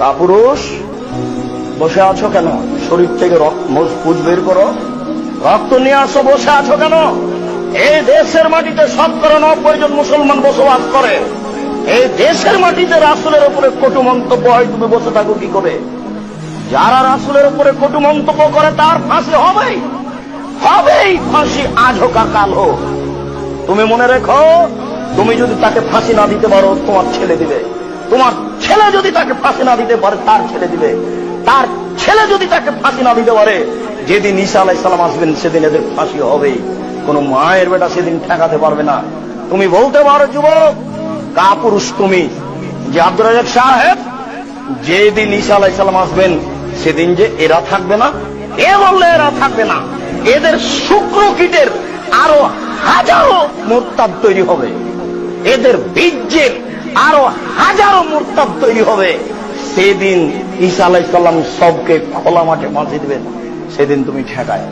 কাপুরুষ, বসে আছো কেন? শরীর থেকে পুজ বের করো, রক্ত নিয়ে আসো। বসে আছো কেন? এই দেশের মাটিতে ৯০% মুসলমান বসবাস করে। এই দেশের মাটিতে রাসূলের উপরে কটু মন্তব্য হয়, তুমি বসে থাকো কি করে? যারা রাসূলের উপরে কটু মন্তব্য করে তার ফাঁসি হবেই, হবেই ফাঁসি, আজ হোক আর কাল হোক। তুমি মনে রেখো, তুমি যদি তাকে ফাঁসি না দিতে পারো, তোমার ছেলে দিবে। তোমার ছেলে যদি তাকে ফাঁসি না দিতে পারে, তার ছেলে দিবে। তার ছেলে যদি তাকে ফাঁসি না দিতে পারে, যেদিন ঈসা আলাইহিস সালাম আসবেন সেদিন এদের ফাঁসি হবেই। কোন মায়ের বেটা সেদিন ঠেকাতে পারবে না। তুমি বলতে পারো যুবক, কাপুরুষ তুমি, যে আব্দুর রাজ্জাক সাহেব, যেদিন ঈসা আলাইহিস সালাম আসবেন সেদিন যে এরা থাকবে না, এ বললে এরা থাকবে না। এদের শুক্র কীটের আরো হাজারো মুরতাদ তৈরি হবে, এদের বীর্যের আরো হাজারো মুরতাদ তৈরি হবে। সেদিন ঈসা আলাইহিস সালাম সবকে খোলা মাঠে ফাঁসি দিবেন, সেদিন তুমি ঠেকায়।